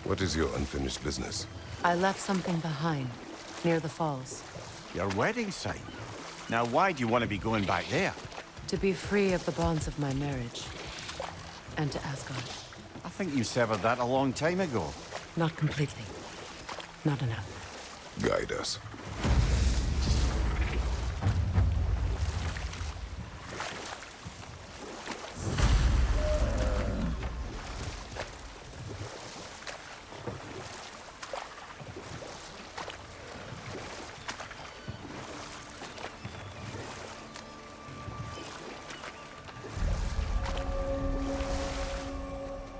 What is your unfinished business? I left something behind, near the falls. Your wedding site? Now why do you want to be going back there? To be free of the bonds of my marriage. And to Asgard. I think you severed that a long time ago. Not completely. Not enough. Guide us.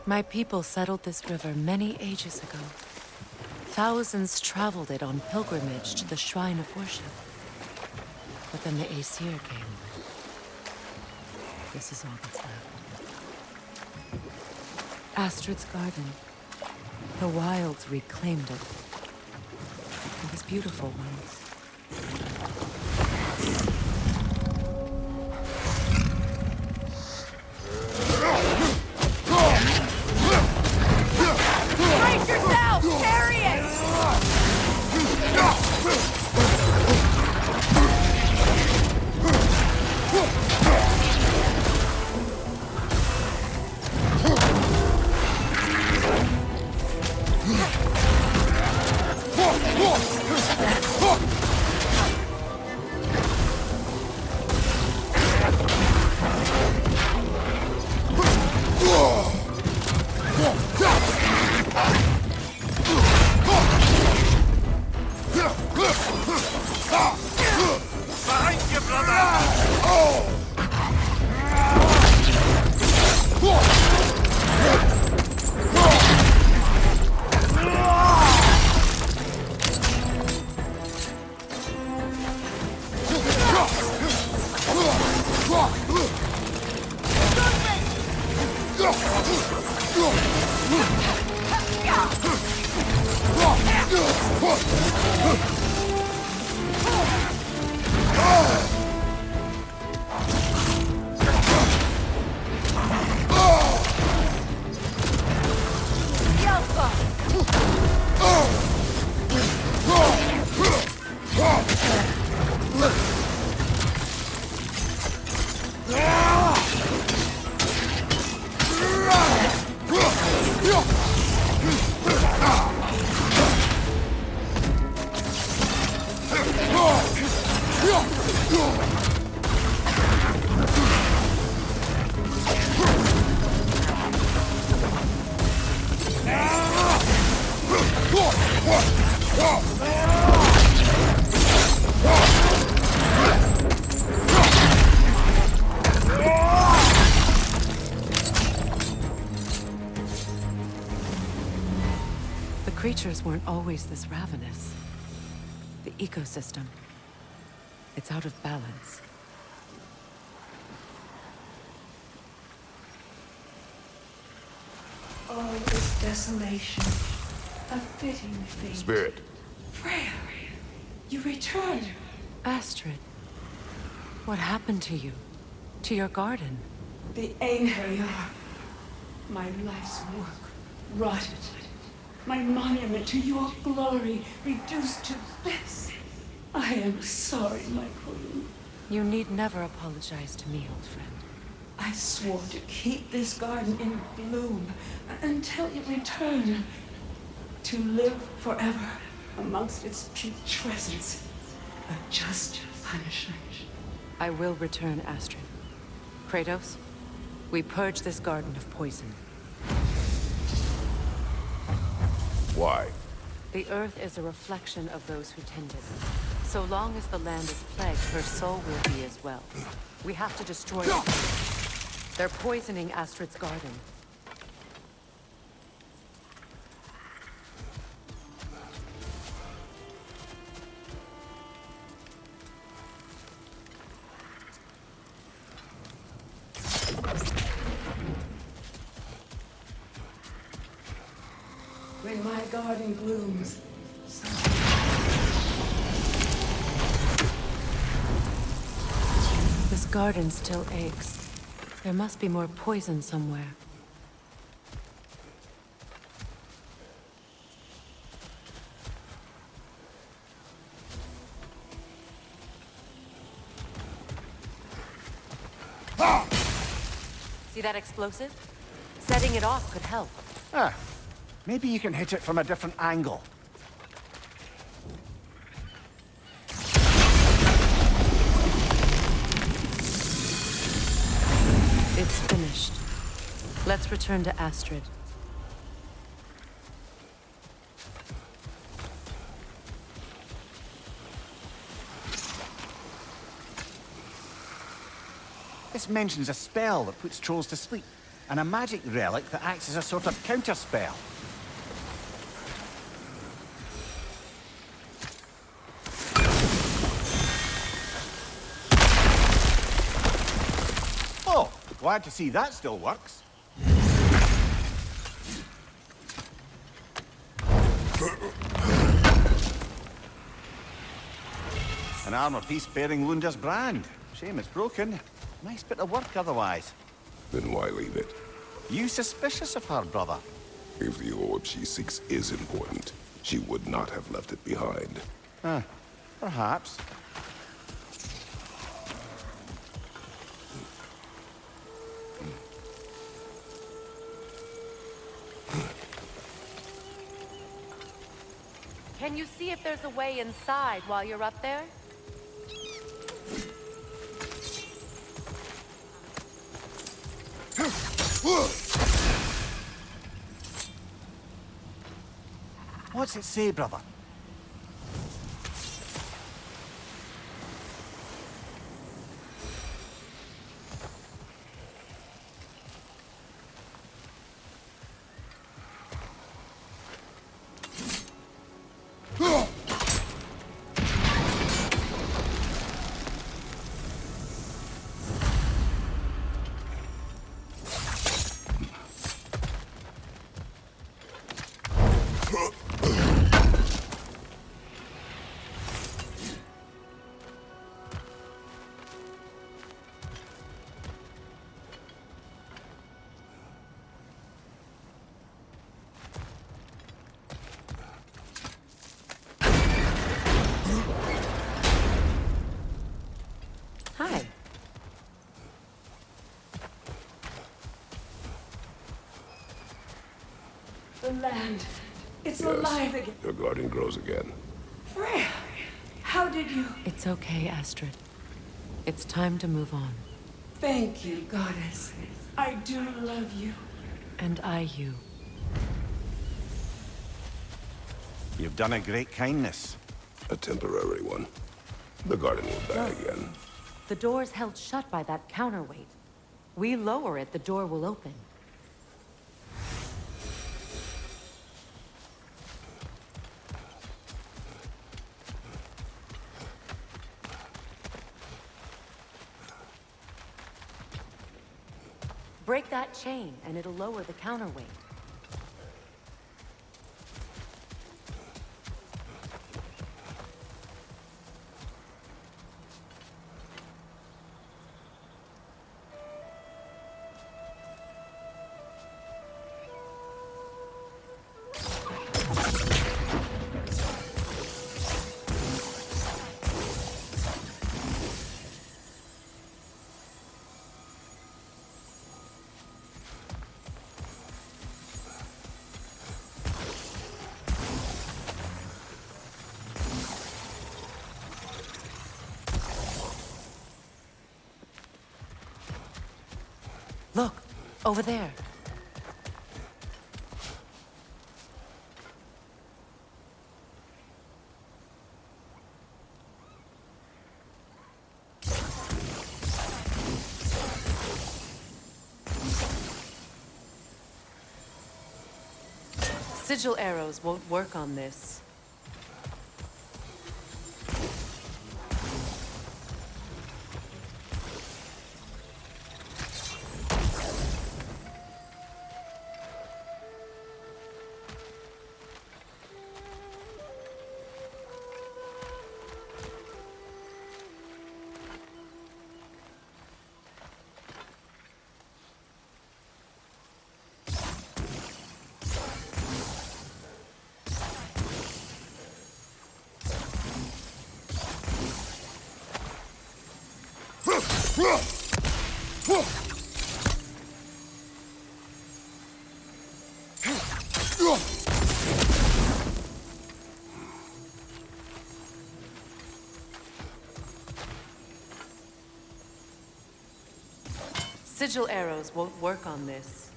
My people settled this river many ages ago. Thousands traveled it on pilgrimage to the shrine of worship. But then the Aesir came. This is all that's left. Astrid's garden. The wilds reclaimed it. It was beautiful once. Creatures weren't always this ravenous. The ecosystem, it's out of balance. Oh, this desolation. A fitting fate. Spirit. Freya, you return. Astrid, what happened to you? To your garden? The Einherjar. My life's work rotted. My monument to your glory reduced to this. I am sorry, my queen. You need never apologize to me, old friend. I swore to keep this garden in bloom until you return. To live forever amongst its putrescence. A just punishment. I will return, Astrid. Kratos, we purge this garden of poison. Why? The earth is a reflection of those who tend it. So long as the land is plagued, her soul will be as well. We have to destroy it. They're poisoning Astrid's garden. When my garden blooms, This garden still aches. There must be more poison somewhere. See that explosive? Setting it off could help. Ah, maybe you can hit it from a different angle. It's finished. Let's return to Astrid. This mentions a spell that puts trolls to sleep, and a magic relic that acts as a sort of counter-spell. Oh, glad to see that still works. An armor piece bearing Lunda's brand. Shame it's broken. Nice bit of work otherwise. Then why leave it? You suspicious of her, brother? If the orb she seeks is important, she would not have left it behind. Perhaps. Can you see if there's a way inside while you're up there? What's it say, brother? Hi. The land. It's Yes, alive again. your garden grows again. Freya, how did you... It's okay, Astrid. It's time to move on. Thank you, goddess. I do love you. And I you. You've done a great kindness. A temporary one. The garden will die again. The door's held shut by that counterweight. We lower it, the door will open. Break that chain, and it'll lower the counterweight. Look, over there. Sigil arrows won't work on this. Sigil arrows won't work on this.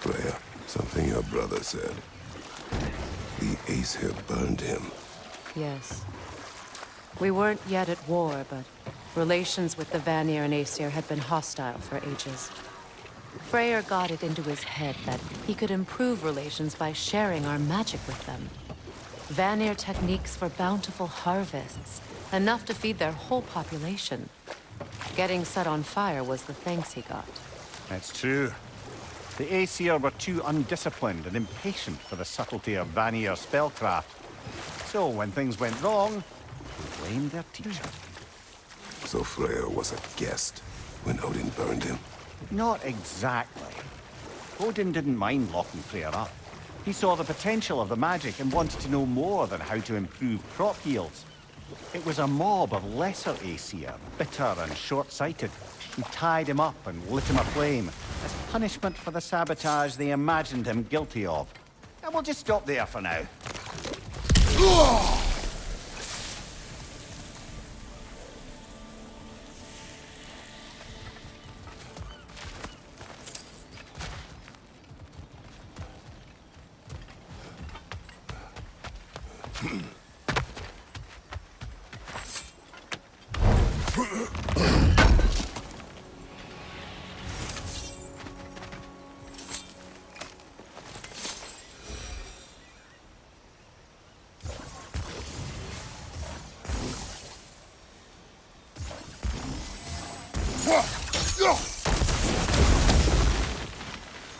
Freya, something your brother said. The Aesir burned him. Yes. We weren't yet at war, but relations with the Vanir and Aesir had been hostile for ages. Freya got it into his head that he could improve relations by sharing our magic with them. Vanir techniques for bountiful harvests, enough to feed their whole population. Getting set on fire was the thanks he got. That's true. The Aesir were too undisciplined and impatient for the subtlety of Vanir spellcraft. So when things went wrong, they blamed their teacher. So Freya was a guest when Odin burned him. Not exactly. Odin didn't mind locking Freya up. He saw the potential of the magic and wanted to know more than how to improve crop yields. It was a mob of lesser Aesir, bitter and short-sighted, who tied him up and lit him aflame as punishment for the sabotage they imagined him guilty of. And we'll just stop there for now.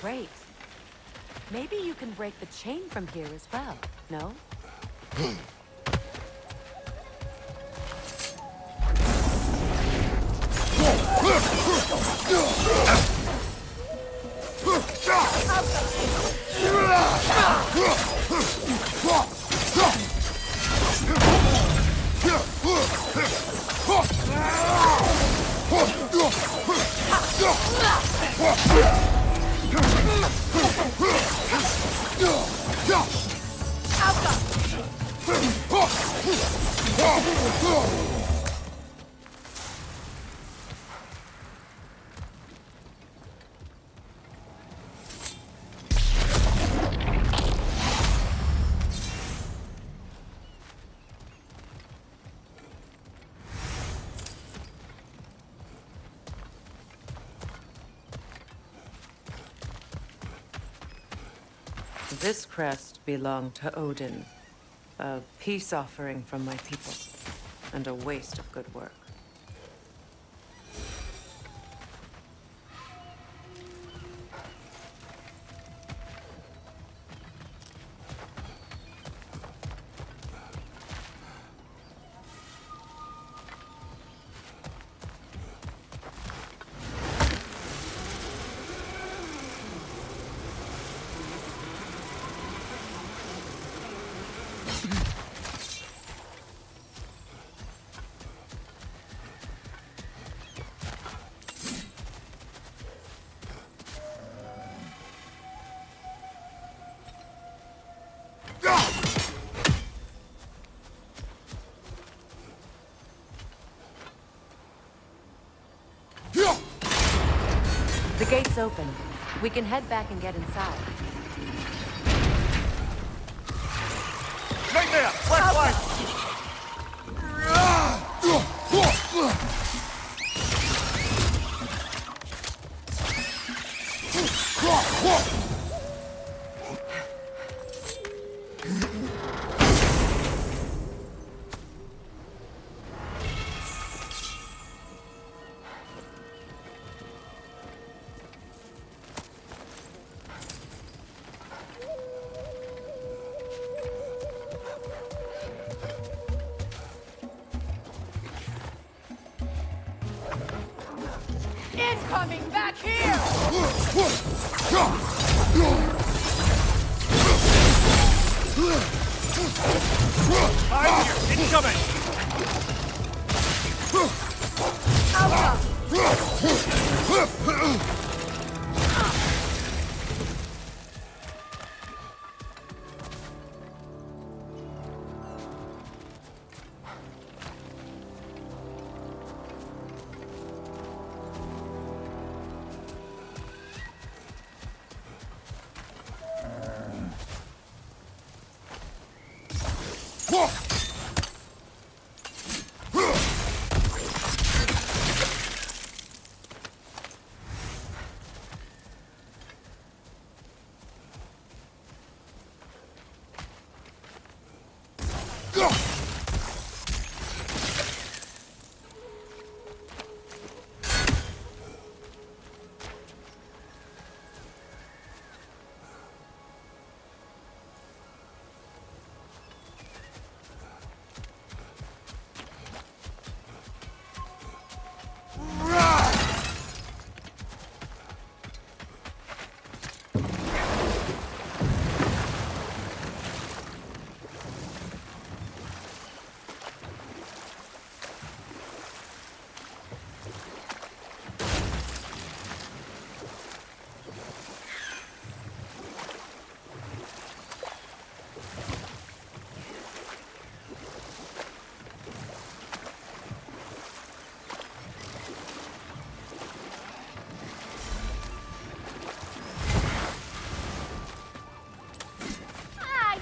Great. Maybe you can break the chain from here as well, no? This crest belonged to Odin, a peace offering from my people, and a waste of good work. The gate's open. We can head back and get inside. Right there! Left line! Incoming back here! Behind you! Incoming!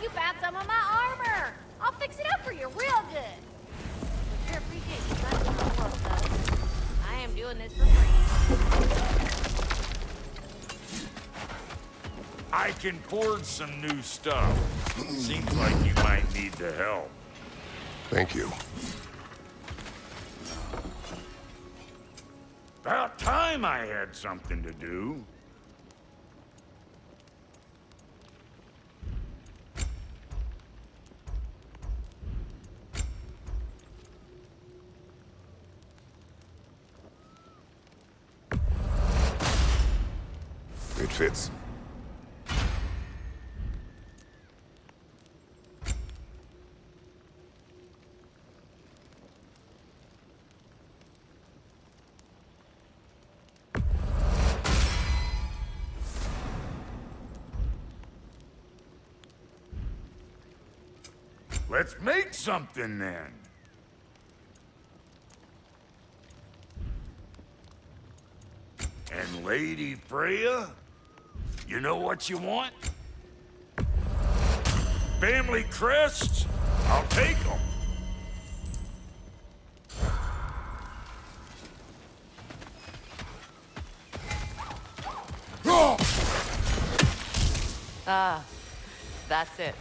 You found some of my armor! I'll fix it up for you real good. I sure appreciate you letting me know, though. I am doing this for free. I can forge some new stuff. Seems like you might need the help. Thank you. About time I had something to do. It fits. Let's make something then. And Lady Freya, you know what you want? Family crests? I'll take them. Ah, that's it.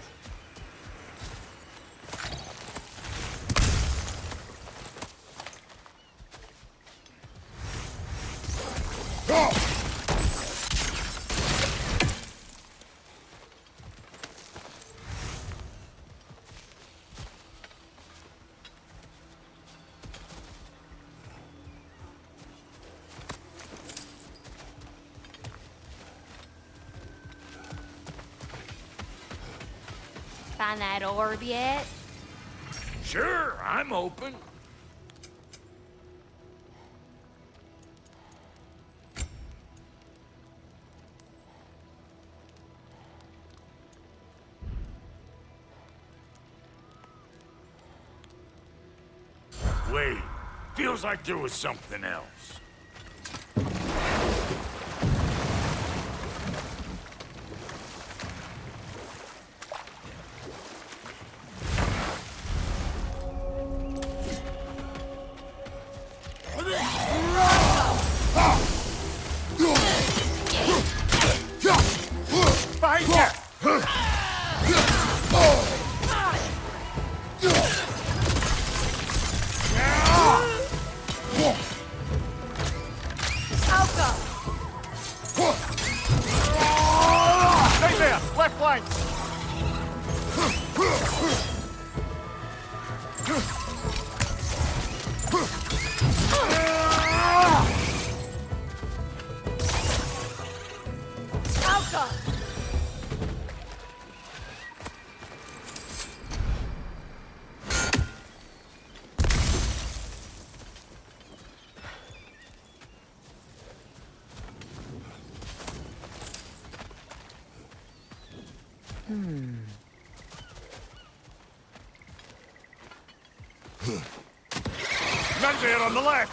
Find that orb yet? Sure, I'm open. Wait, feels like there was something else. Behind you! Stay there! Left flank! Men there on the left!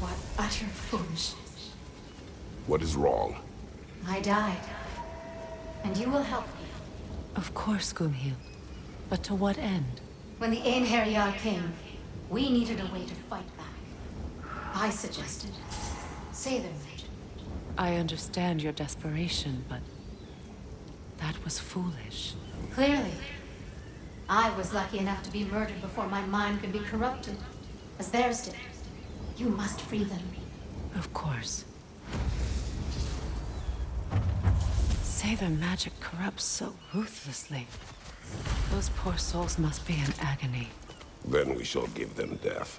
What utter foolishness. What is wrong? I died. And you will help me. Of course, Gumhild. But to what end? When the Einherjar came, we needed a way to fight back. I suggested Sailor Magic. I understand your desperation, but that was foolish. Clearly. I was lucky enough to be murdered before my mind could be corrupted, as theirs did. You must free them. Of course. Sailor magic corrupts so ruthlessly. Those poor souls must be in agony. Then we shall give them death.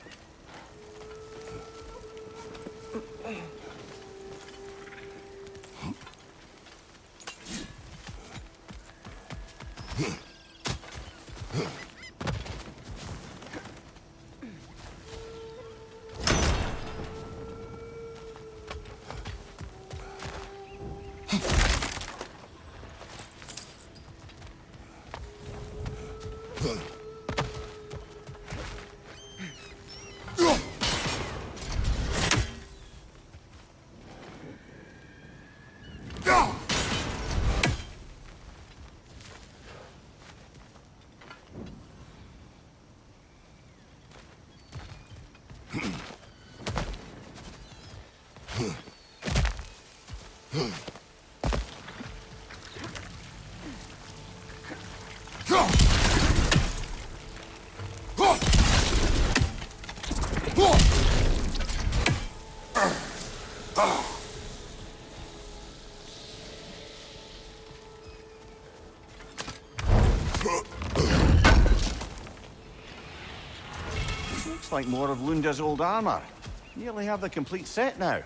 Looks like more of Lunda's old armor. Nearly have the complete set now.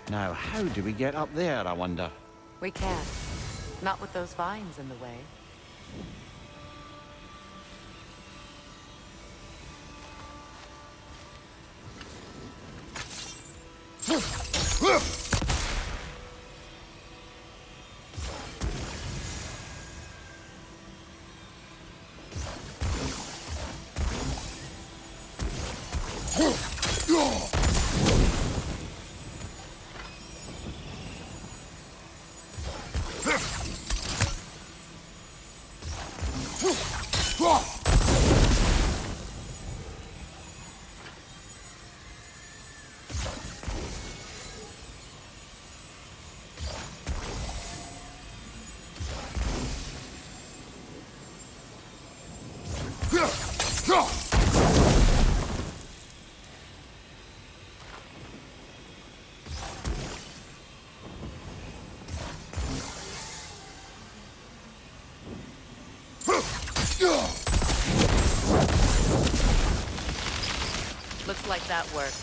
Now, how do we get up there, I wonder? We can't. Not with those vines in the way. Looks like that worked.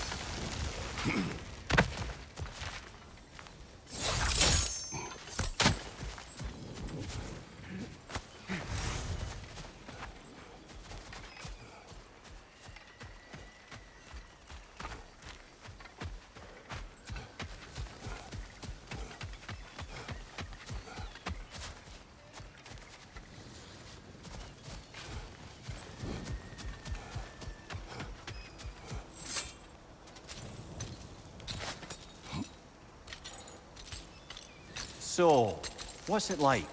So, what's it like,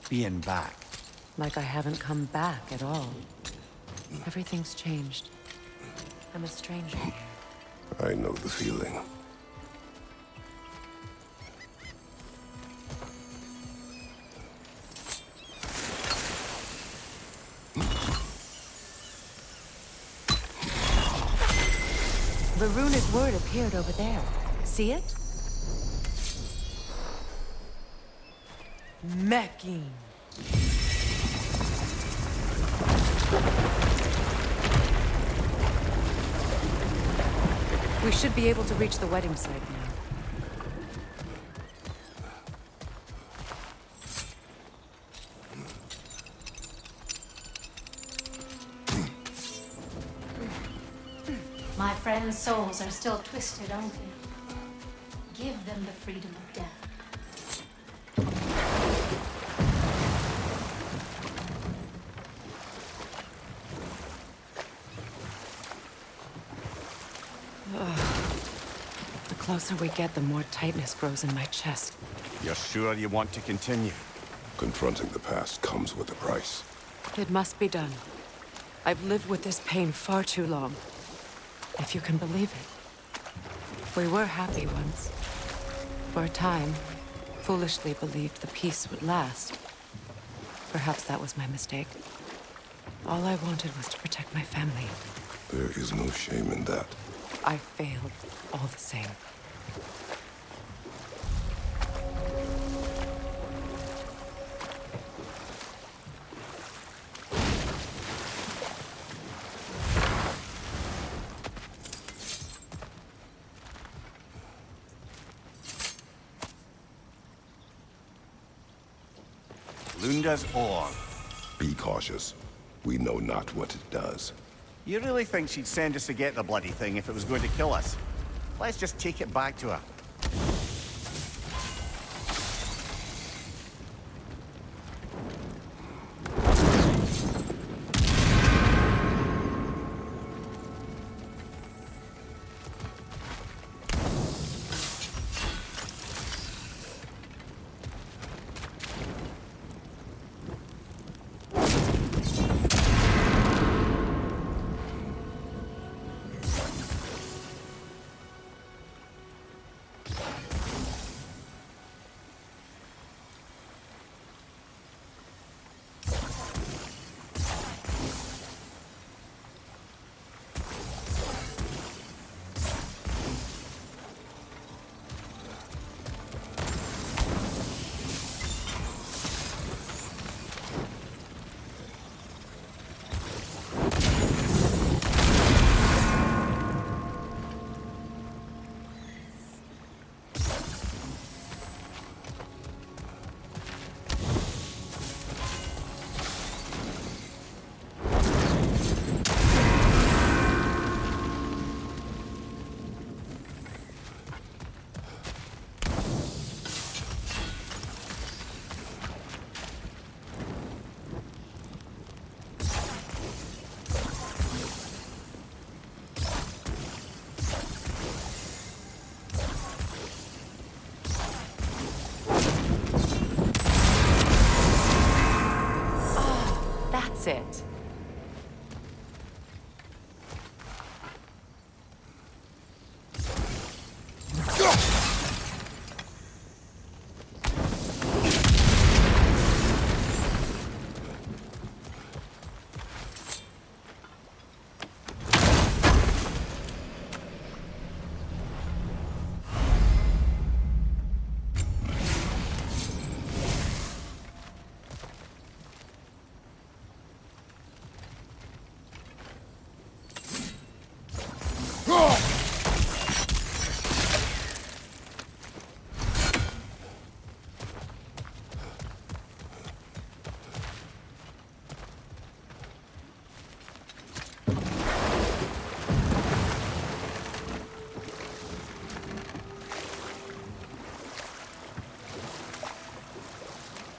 being back? Like I haven't come back at all. Everything's changed. I'm a stranger here. I know the feeling. The runic word appeared over there. See it? Mecking. We should be able to reach the wedding site now. My friends' souls are still twisted, aren't they? Give them the freedom of death. The closer we get, the more tightness grows in my chest. You're sure you want to continue? Confronting the past comes with a price. It must be done. I've lived with this pain far too long. If you can believe it. We were happy once. For a time, foolishly believed the peace would last. Perhaps that was my mistake. All I wanted was to protect my family. There is no shame in that. I failed, all the same. Lunda's ore. Be cautious. We know not what it does. You really think she'd send us to get the bloody thing if it was going to kill us? Let's just take it back to her. That's it.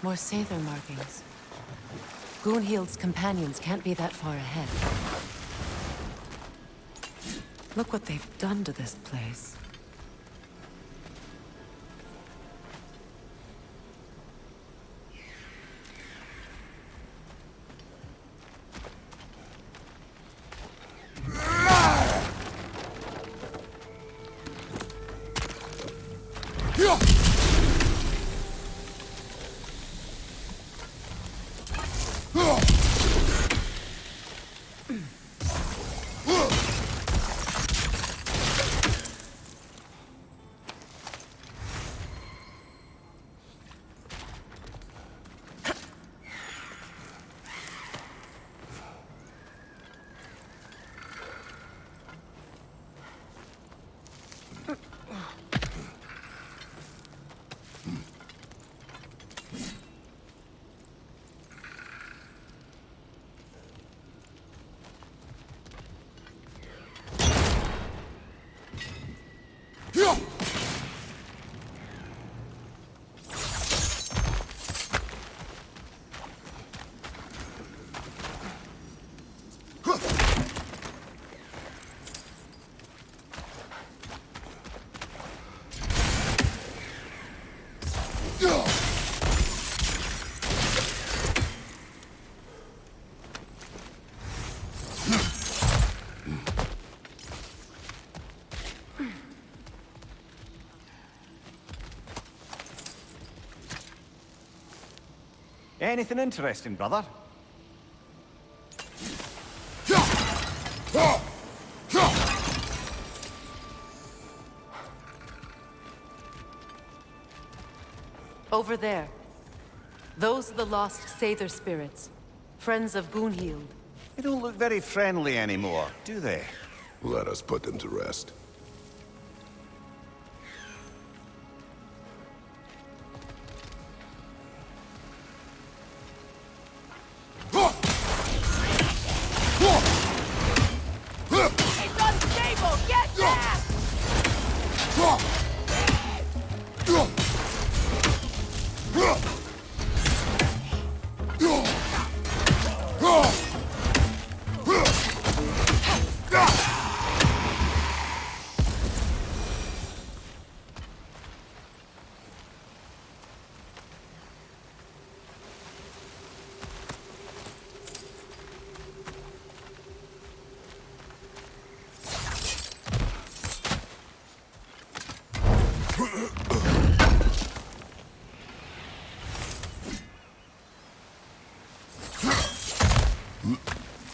More Sather markings. Gunhild's companions can't be that far ahead. Look what they've done to this place. Anything interesting, brother? Over there. Those are the lost Sather spirits. Friends of Gunhild. They don't look very friendly anymore, do they? Let us put them to rest. It's unstable! Get back!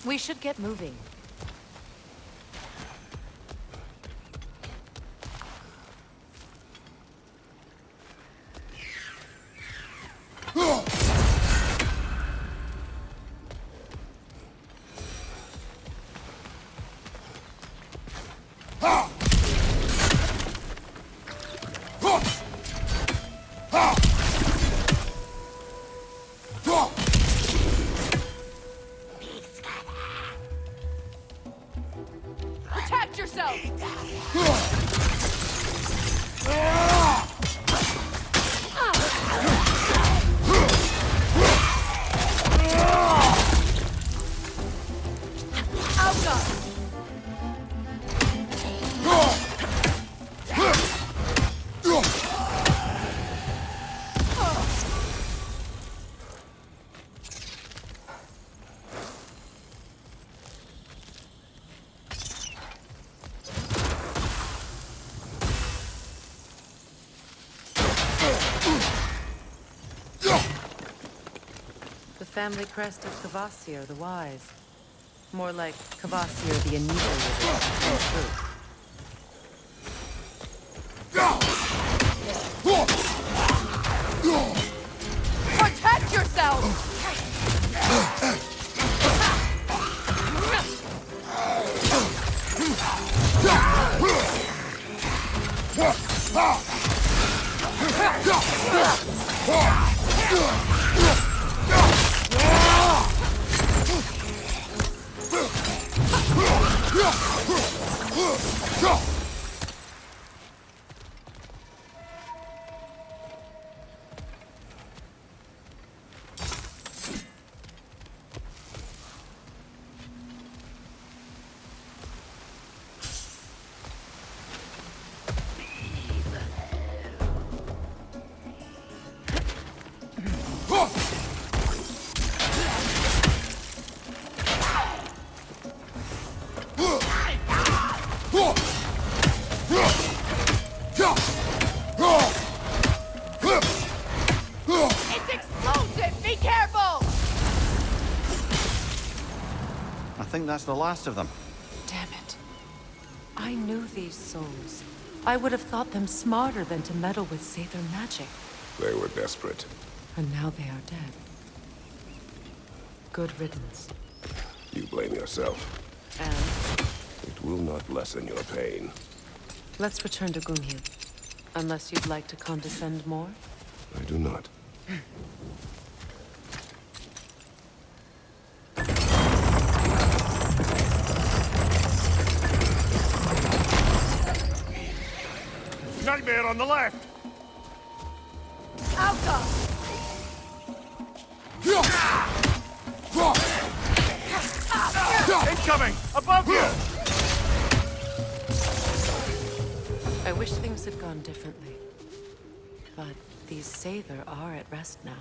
We should get moving. Protect yourself! The family crest of Kvasir the Wise. More like Kvasir the Inebriated. Protect yourself! It's explosive! Be careful! I think that's the last of them. Damn it. I knew these souls. I would have thought them smarter than to meddle with Sather magic. They were desperate. And now they are dead. Good riddance. You blame yourself. And It will not lessen your pain. let's return to Gunhild. Unless you'd like to condescend more? I do not. Nightmare on the left! Alka! Incoming! Above you! I wish things had gone differently. But these Sather are at rest now.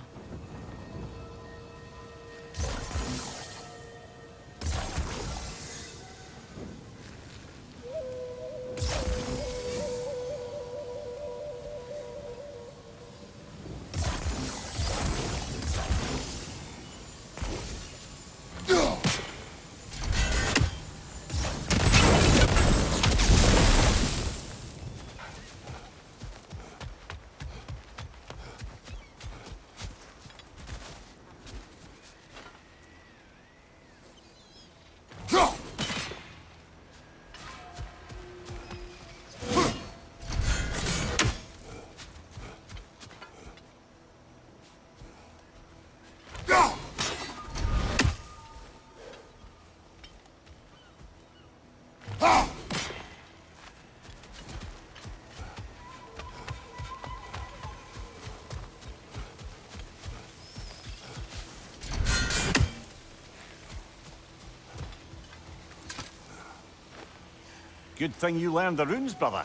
Good thing you learned the runes, brother.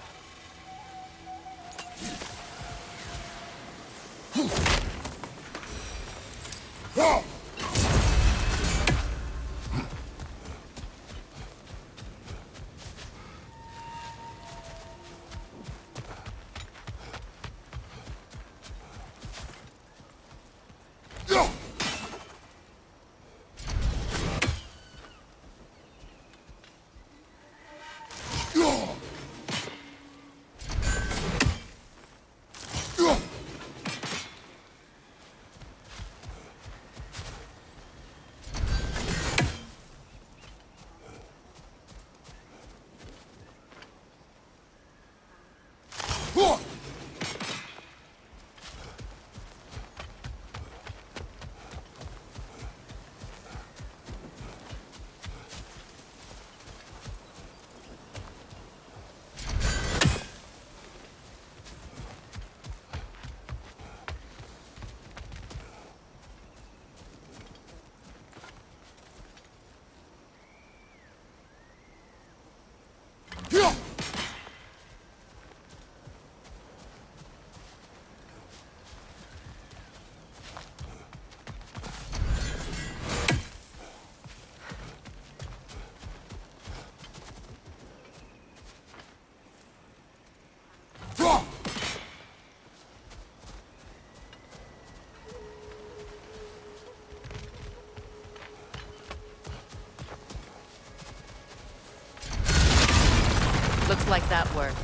Looks like that worked.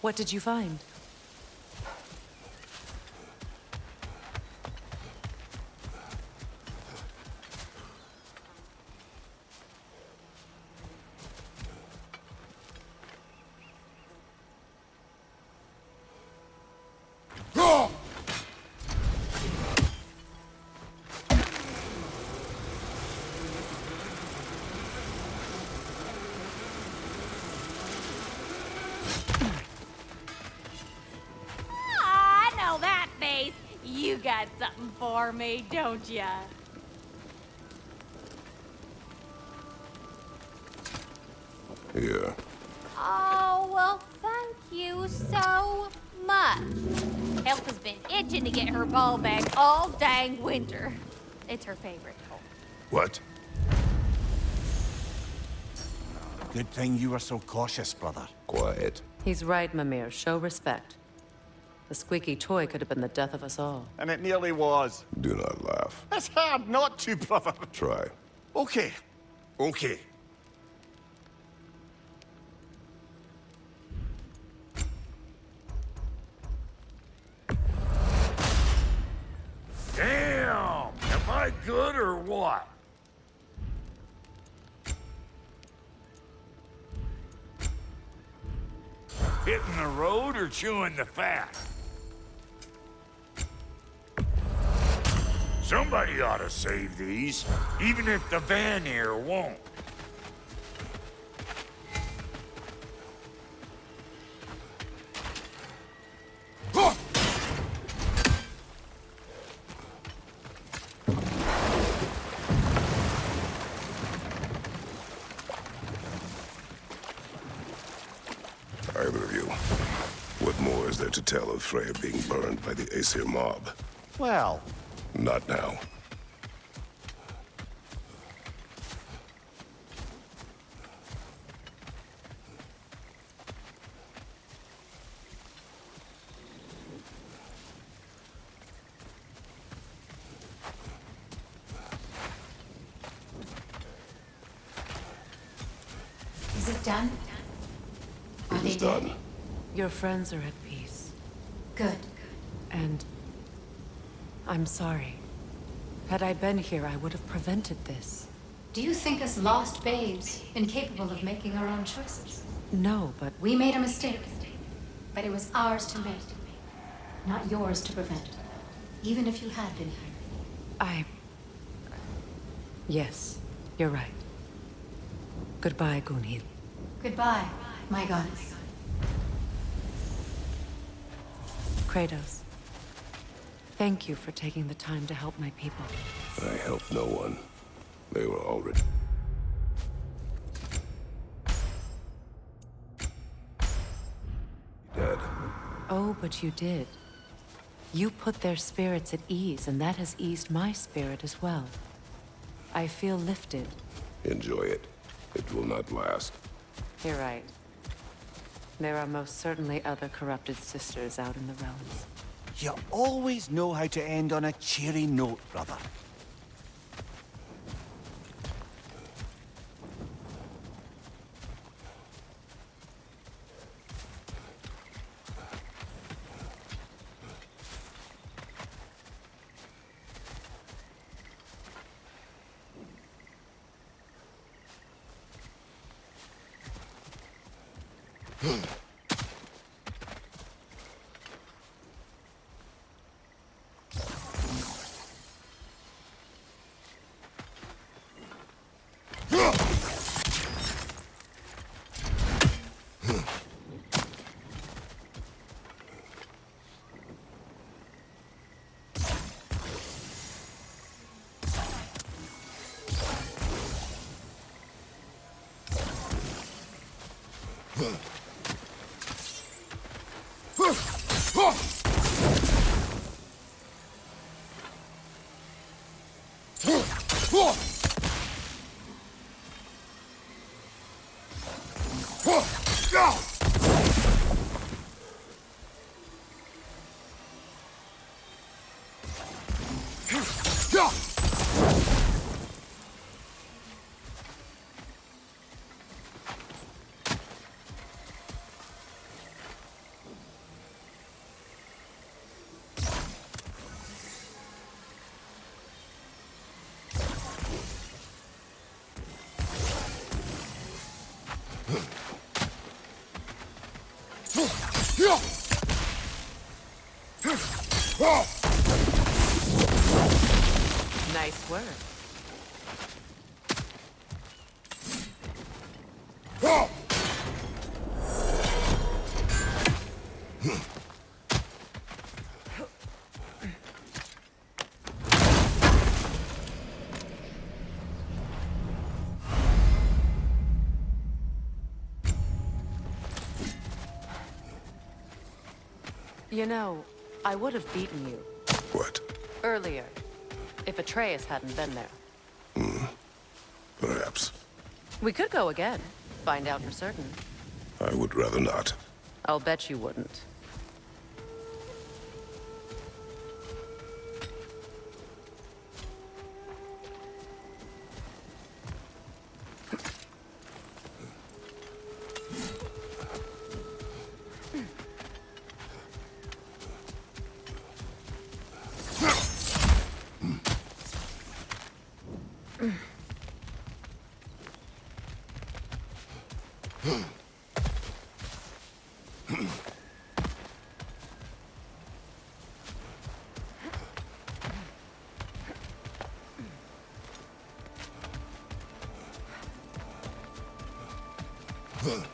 What did you find? I know that face. You got something for me, don't ya? Here. Oh, well, thank you so much. Elsa's been itching to get her ball back all dang winter. It's her favorite toy. What? Good thing you were so cautious, brother. Quiet. He's right, Mimir. Show respect. The squeaky toy could have been the death of us all. And it nearly was. Do not laugh. It's hard not to, brother. Try. Okay. Okay. Damn! Am I good or what? Hitting the road or chewing the fat? Somebody ought to save these, even if the Vanir won't. Either of you, what more is there to tell of Freya being burned by the Aesir mob? Well, Not now. Is it done? Are It they is dead? done. Your friends are at peace. Good. And I'm sorry. Had I been here, I would have prevented this. Do you think us lost babes, incapable of making our own choices? No, but We made a mistake, but it was ours to make, not yours to prevent. Even if you had been here. Yes, you're right. Goodbye, Gunhild. Goodbye, my goddess. Kratos. Thank you for taking the time to help my people. I helped no one. They were already... dead. Oh, but you did. You put their spirits at ease, and that has eased my spirit as well. I feel lifted. Enjoy it. It will not last. You're right. There are most certainly other corrupted sisters out in the realms. you always know how to end on a cheery note, brother. Nice work. You know, I would have beaten you What? earlier if Atreus hadn't been there. Perhaps. We could go again, find out for certain. I would rather not. I'll bet you wouldn't. Either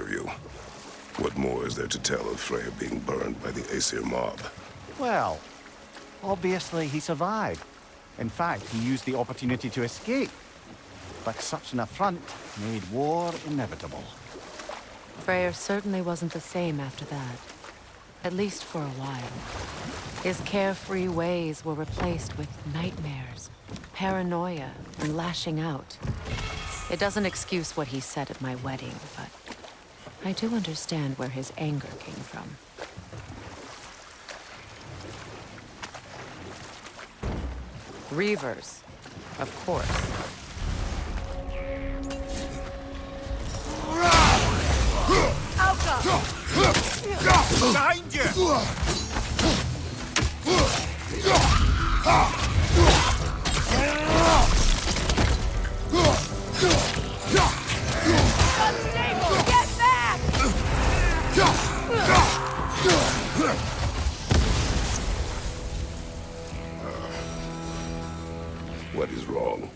of you, what more is there to tell of Freya being burned by the Aesir mob? Well, obviously he survived. In fact, he used the opportunity to escape. But such an affront made war inevitable. Freyr certainly wasn't the same after that. At least for a while. His carefree ways were replaced with nightmares, paranoia, and lashing out. It doesn't excuse what he said at my wedding, but I do understand where his anger came from. Reavers, of course. Behind you! Unstable! Get back! What is wrong?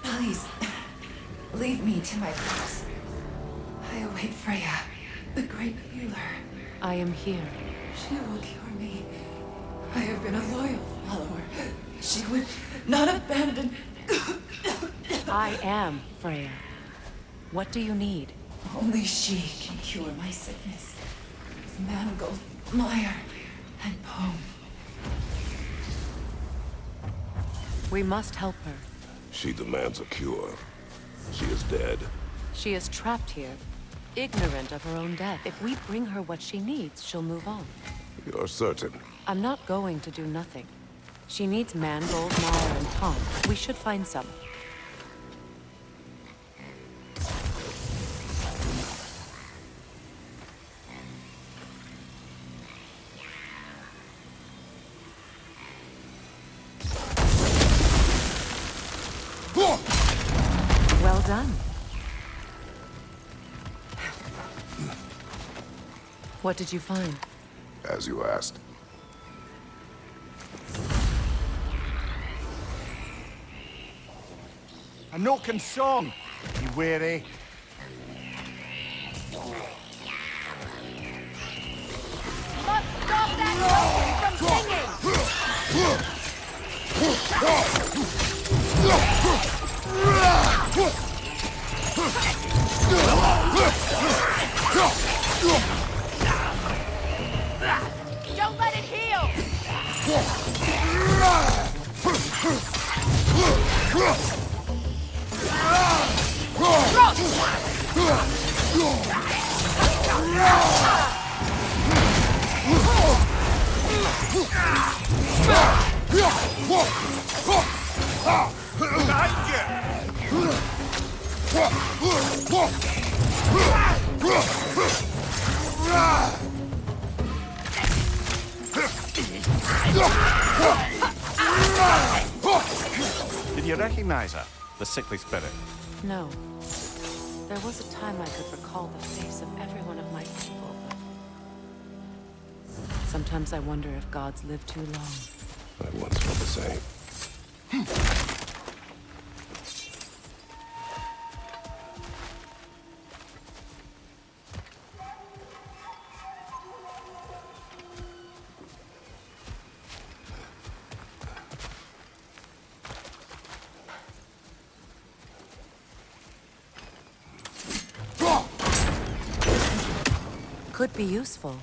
Please, leave me to my place. I await Freya, the great healer. I am here. She will cure me. I have been a loyal follower. She would not abandon. I am Freya. What do you need? Only she can cure my sickness. Mangold, mire, and poem. We must help her. She demands a cure. She is dead. She is trapped here, ignorant of her own death. If we bring her what she needs, she'll move on. You're certain? I'm not going to do nothing. She needs mangold, mire, and palm. We should find some. Well done. What did you find? As you asked. A Noken song! You weary? Must stop that Noken from singing! Don't let it heal! Did you recognize her? The sickly spirit? No. There was a time I could recall the face of every one of my people, but... Sometimes I wonder if gods live too long. I once felt the same. Could be useful.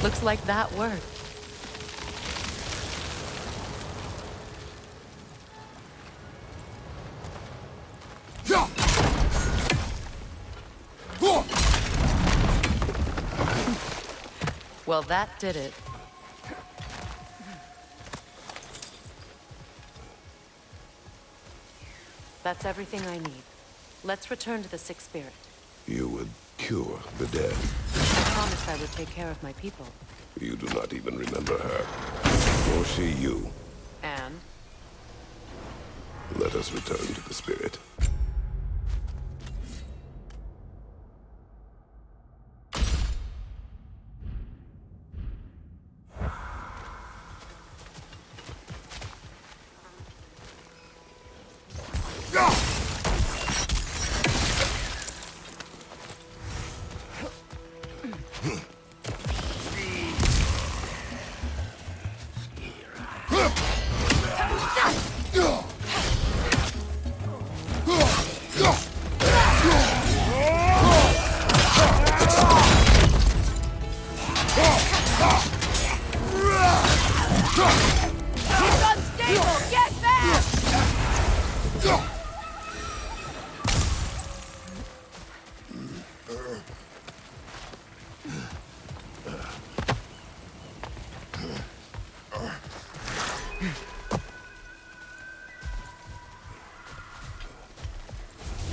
Looks like that worked. Well, that did it. That's everything I need. Let's return to the Sixth Spirit. You would cure the dead. I promised I would take care of my people. You do not even remember her. Nor she you. And? Let us return to the spirit.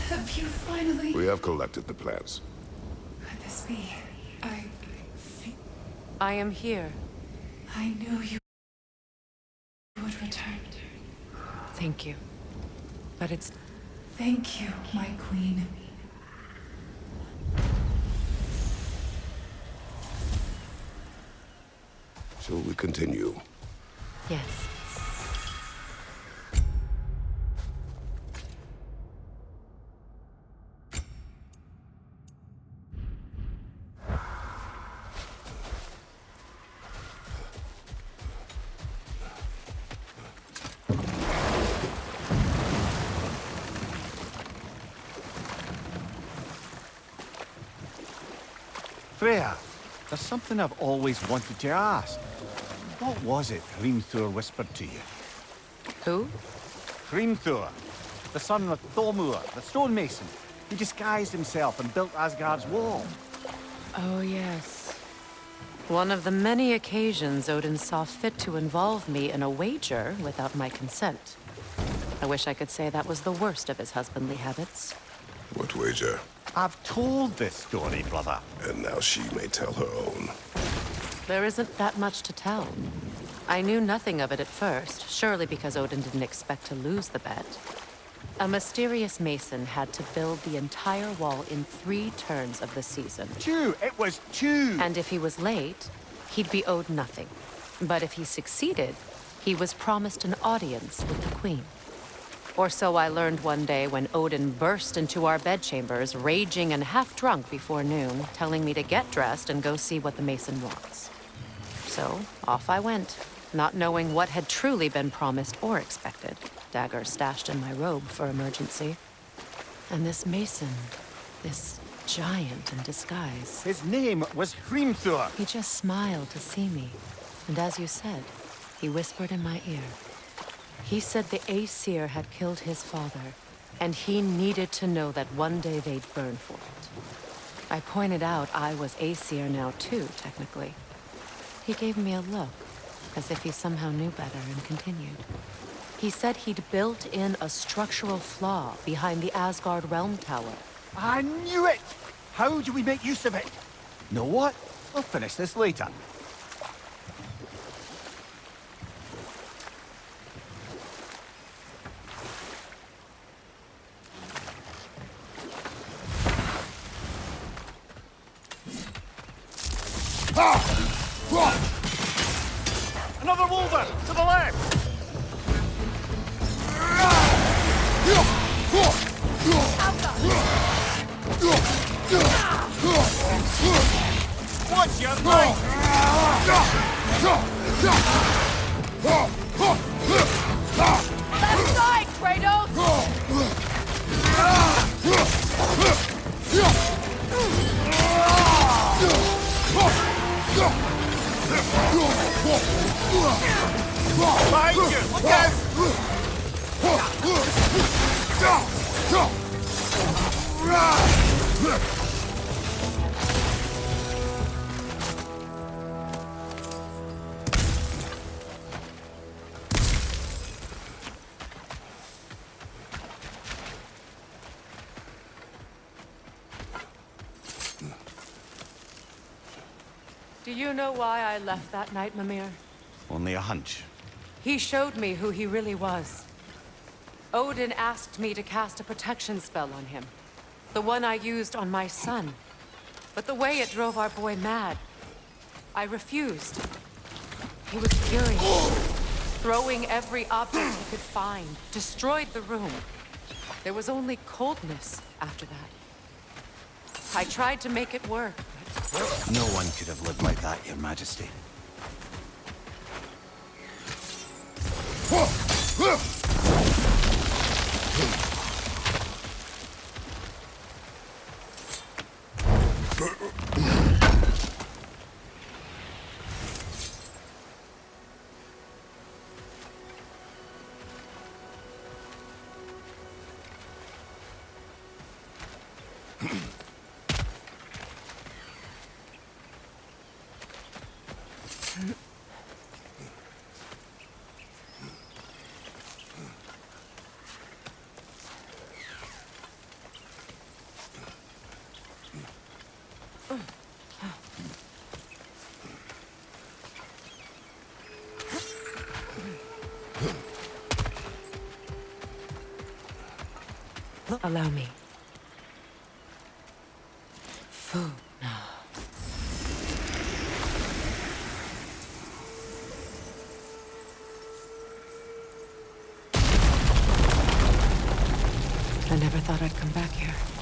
Have you finally... We have collected the plans. Could this be? I am here. I knew you would return. Thank you. But it's... Thank you, my queen. Shall we continue? Yes. Freya, there's something I've always wanted to ask. What was it Hrimthur whispered to you? Who? Hrimthur, the son of Armour, the stonemason. He disguised himself and built Asgard's wall. Oh, yes. One of the many occasions Odin saw fit to involve me in a wager without my consent. I wish I could say that was the worst of his husbandly habits. What wager? I've told this story, brother. And now she may tell her own. There isn't that much to tell. I knew nothing of it at first, surely because Odin didn't expect to lose the bet. A mysterious mason had to build the entire wall in 3 turns of the season. 2! It was 2! And if he was late, he'd be owed nothing. But if he succeeded, he was promised an audience with the queen. Or so I learned one day when Odin burst into our bedchambers, raging and half-drunk before noon, telling me to get dressed and go see what the mason wants. So, off I went, not knowing what had truly been promised or expected. Dagger stashed in my robe for emergency. And this mason, this giant in disguise. His name was Hrimthur. He just smiled to see me. And as you said, he whispered in my ear. He said the Aesir had killed his father, and he needed to know that one day they'd burn for it. I pointed out I was Aesir now too, technically. He gave me a look, as if he somehow knew better, and continued. He said he'd built in a structural flaw behind the Asgard Realm Tower. I knew it! How do we make use of it? Know what? We'll finish this later. Another boulder! To the left! Watch your right! Left side, Kratos! Behind you! Look out! Do you know why I left that night, Mimir? Only a hunch. He showed me who he really was. Odin asked me to cast a protection spell on him. The one I used on my son. But the way it drove our boy mad, I refused. He was furious, throwing every object he could find, destroyed the room. There was only coldness after that. I tried to make it work, but No one could have lived like that, Your Majesty. allow me. Food now. I never thought I'd come back here.